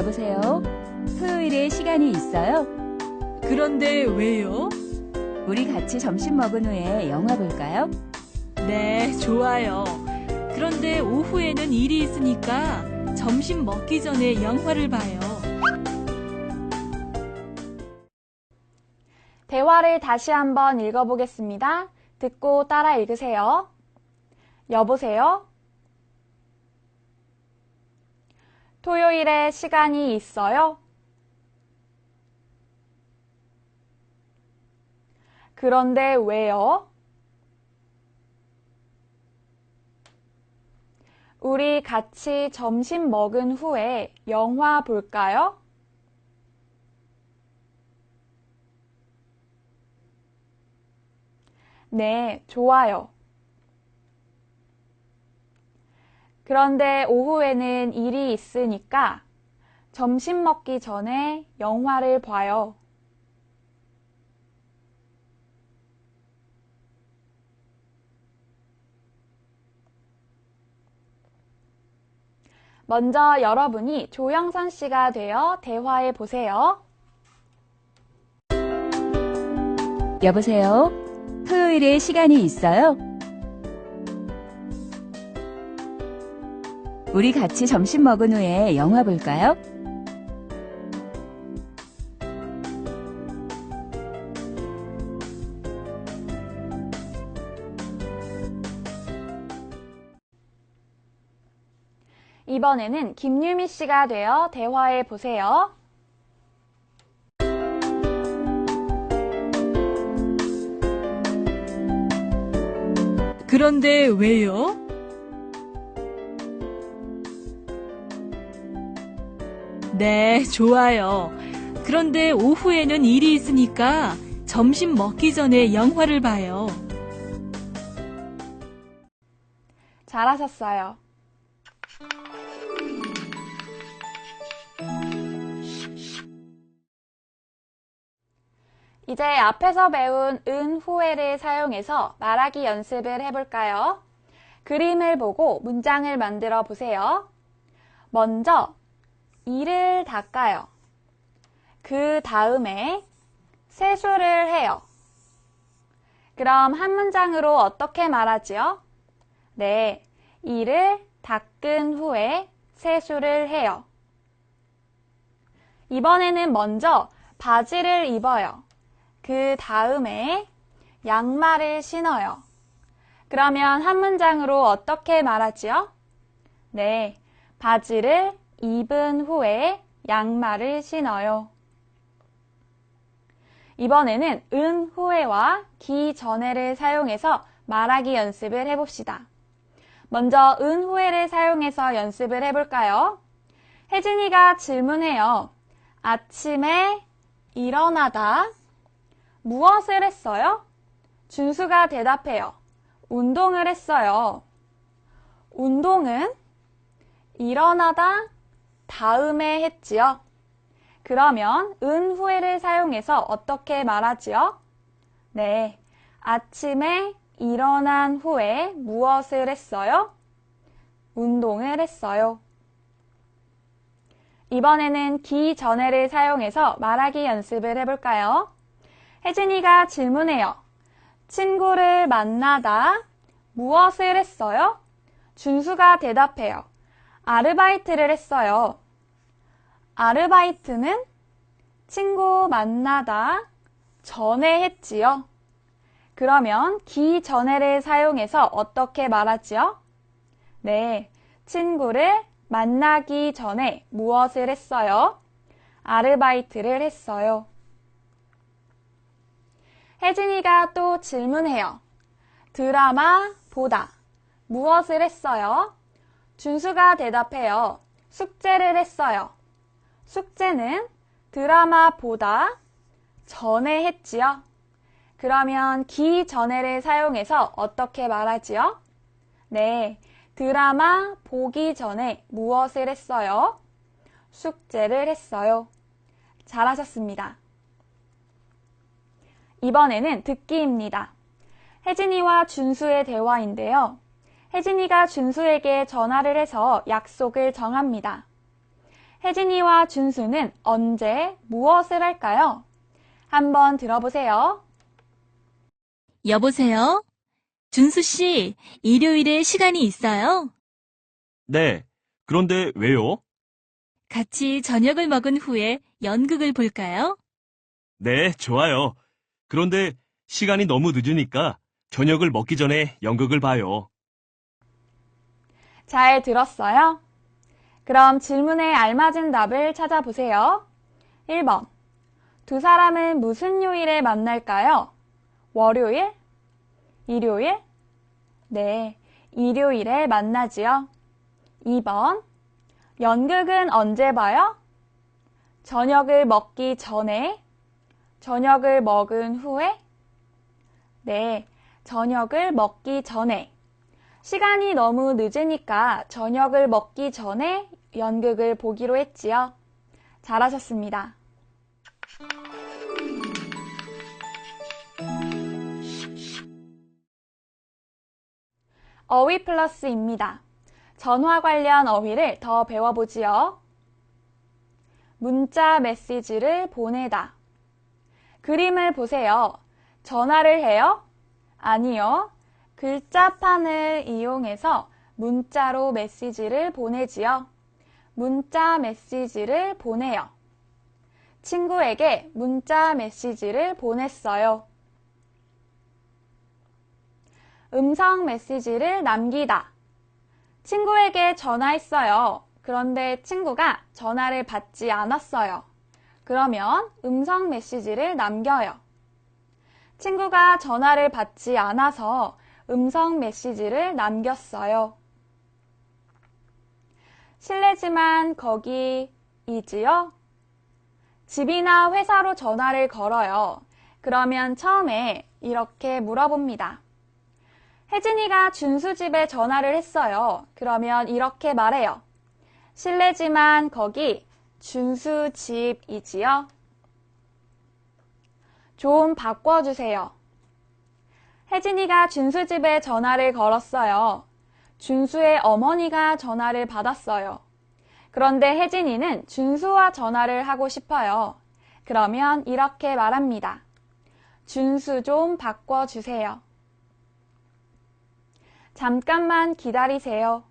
여보세요? 토요일에 시간이 있어요? 그런데 왜요? 우리 같이 점심 먹은 후에 영화 볼까요? 네, 좋아요. 그런데 오후에는 일이 있으니까 점심 먹기 전에 영화를 봐요. 대화를 다시 한번 읽어보겠습니다. 듣고 따라 읽으세요. 여보세요? 토요일에 시간이 있어요? 그런데 왜요? 우리 같이 점심 먹은 후에 영화 볼까요? 네, 좋아요. 그런데 오후에는 일이 있으니까 점심 먹기 전에 영화를 봐요. 먼저 여러분이 조영선 씨가 되어 대화해 보세요. 여보세요? 토요일에 시간이 있어요? 우리 같이 점심 먹은 후에 영화 볼까요? 이번에는 김유미 씨가 되어 대화해 보세요. 그런데 왜요? 네, 좋아요. 그런데 오후에는 일이 있으니까 점심 먹기 전에 영화를 봐요. 잘하셨어요. 이제 앞에서 배운 은, 후에를 사용해서 말하기 연습을 해볼까요? 그림을 보고 문장을 만들어 보세요. 먼저 이를 닦아요. 그 다음에 세수를 해요. 그럼 한 문장으로 어떻게 말하지요? 네, 이를 닦은 후에 세수를 해요. 이번에는 먼저 바지를 입어요. 그 다음에 양말을 신어요. 그러면 한 문장으로 어떻게 말하지요? 네, 바지를 입은 후에 양말을 신어요. 이번에는 은 후에와 기 전에를 사용해서 말하기 연습을 해봅시다. 먼저 은 후에를 사용해서 연습을 해볼까요? 혜진이가 질문해요. 아침에 일어나다 무엇을 했어요? 준수가 대답해요. 운동을 했어요. 운동은 일어나다 다음에 했지요. 그러면 은 후에를 사용해서 어떻게 말하지요? 네, 아침에 일어난 후에 무엇을 했어요? 운동을 했어요. 이번에는 기 전에를 사용해서 말하기 연습을 해볼까요? 혜진이가 질문해요. 친구를 만나다 무엇을 했어요? 준수가 대답해요. 아르바이트를 했어요. 아르바이트는 친구 만나다 전에 했지요. 그러면 기 전에를 사용해서 어떻게 말하지요? 네, 친구를 만나기 전에 무엇을 했어요? 아르바이트를 했어요. 혜진이가 또 질문해요. 드라마 보다 무엇을 했어요? 준수가 대답해요. 숙제를 했어요. 숙제는 드라마 보다 전에 했지요. 그러면 기 전에를 사용해서 어떻게 말하지요? 네, 드라마 보기 전에 무엇을 했어요? 숙제를 했어요. 잘하셨습니다. 이번에는 듣기입니다. 혜진이와 준수의 대화인데요. 혜진이가 준수에게 전화를 해서 약속을 정합니다. 혜진이와 준수는 언제 무엇을 할까요? 한번 들어보세요. 여보세요? 준수 씨, 일요일에 시간이 있어요? 네. 그런데 왜요? 같이 저녁을 먹은 후에 연극을 볼까요? 네, 좋아요. 그런데 시간이 너무 늦으니까 저녁을 먹기 전에 연극을 봐요. 잘 들었어요? 그럼 질문에 알맞은 답을 찾아보세요. 1번. 두 사람은 무슨 요일에 만날까요? 월요일? 일요일? 네, 일요일에 만나지요. 2번. 연극은 언제 봐요? 저녁을 먹기 전에? 저녁을 먹은 후에? 네, 저녁을 먹기 전에. 시간이 너무 늦으니까 저녁을 먹기 전에 연극을 보기로 했지요. 잘하셨습니다. 어휘 플러스입니다. 전화 관련 어휘를 더 배워보지요. 문자 메시지를 보내다. 그림을 보세요. 전화를 해요? 아니요. 글자판을 이용해서 문자로 메시지를 보내지요. 문자 메시지를 보내요. 친구에게 문자 메시지를 보냈어요. 음성 메시지를 남기다. 친구에게 전화했어요. 그런데 친구가 전화를 받지 않았어요. 그러면 음성 메시지를 남겨요. 친구가 전화를 받지 않아서 음성 메시지를 남겼어요. 실례지만 거기이지요? 집이나 회사로 전화를 걸어요. 그러면 처음에 이렇게 물어봅니다. 혜진이가 준수 집에 전화를 했어요. 그러면 이렇게 말해요. 실례지만 거기 준수 집이지요? 좀 바꿔주세요. 혜진이가 준수 집에 전화를 걸었어요. 준수의 어머니가 전화를 받았어요. 그런데 혜진이는 준수와 전화를 하고 싶어요. 그러면 이렇게 말합니다. 준수 좀 바꿔주세요. 잠깐만 기다리세요.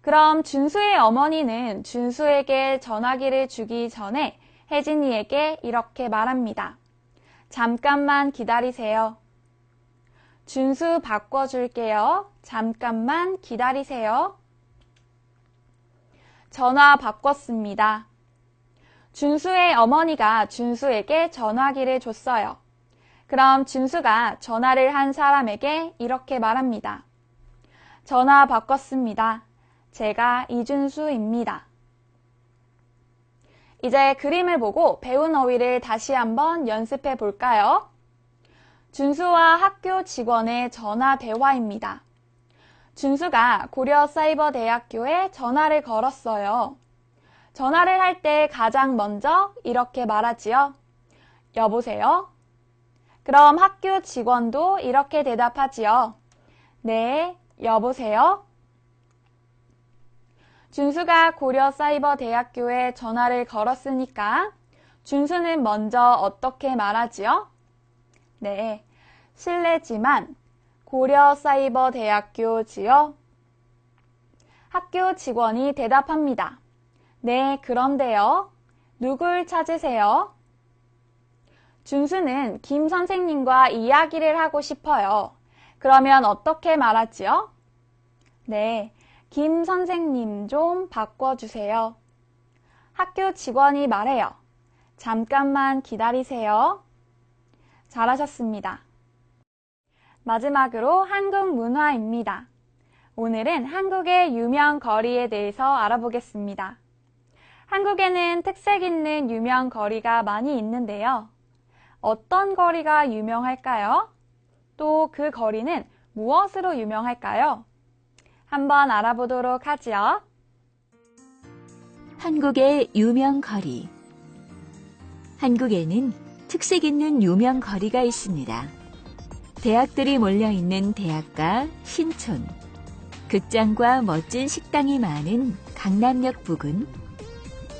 그럼 준수의 어머니는 준수에게 전화기를 주기 전에 혜진이에게 이렇게 말합니다. 잠깐만 기다리세요. 준수 바꿔줄게요. 잠깐만 기다리세요. 전화 바꿨습니다. 준수의 어머니가 준수에게 전화기를 줬어요. 그럼 준수가 전화를 한 사람에게 이렇게 말합니다. 전화 바꿨습니다. 제가 이준수입니다. 이제 그림을 보고 배운 어휘를 다시 한번 연습해 볼까요? 준수와 학교 직원의 전화 대화입니다. 준수가 고려사이버대학교에 전화를 걸었어요. 전화를 할 때 가장 먼저 이렇게 말하지요. 여보세요? 그럼 학교 직원도 이렇게 대답하지요. 네, 여보세요? 준수가 고려사이버대학교에 전화를 걸었으니까 준수는 먼저 어떻게 말하지요? 네, 실례지만 고려사이버대학교지요? 학교 직원이 대답합니다. 네, 그런데요. 누굴 찾으세요? 준수는 김 선생님과 이야기를 하고 싶어요. 그러면 어떻게 말하지요? 네, 김 선생님 좀 바꿔주세요. 학교 직원이 말해요. 잠깐만 기다리세요. 잘하셨습니다. 마지막으로 한국 문화입니다. 오늘은 한국의 유명 거리에 대해서 알아보겠습니다. 한국에는 특색 있는 유명 거리가 많이 있는데요. 어떤 거리가 유명할까요? 또 그 거리는 무엇으로 유명할까요? 한번 알아보도록 하지요. 한국의 유명 거리. 한국에는 특색 있는 유명 거리가 있습니다. 대학들이 몰려있는 대학가 신촌, 극장과 멋진 식당이 많은 강남역 부근,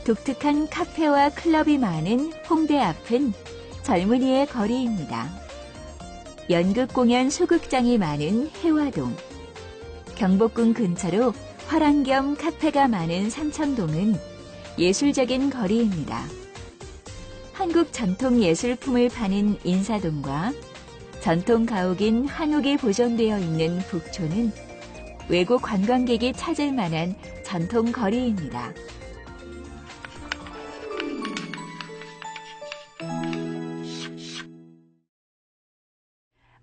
독특한 카페와 클럽이 많은 홍대 앞은 젊은이의 거리입니다. 연극 공연 소극장이 많은 해화동, 경복궁 근처로 화랑 겸 카페가 많은 삼청동은 예술적인 거리입니다. 한국 전통 예술품을 파는 인사동과 전통 가옥인 한옥이 보존되어 있는 북촌은 외국 관광객이 찾을 만한 전통 거리입니다.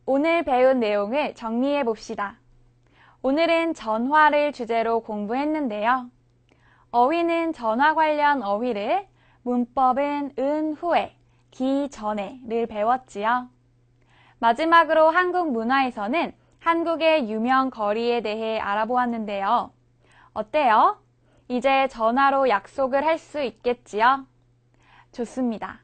오늘 배운 내용을 정리해 봅시다. 오늘은 전화를 주제로 공부했는데요. 어휘는 전화 관련 어휘를, 문법은 은 후에, 기 전에를 배웠지요. 마지막으로 한국 문화에서는 한국의 유명 거리에 대해 알아보았는데요. 어때요? 이제 전화로 약속을 할 수 있겠지요? 좋습니다.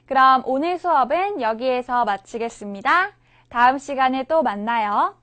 그럼 오늘 수업은 여기에서 마치겠습니다. 다음 시간에 또 만나요.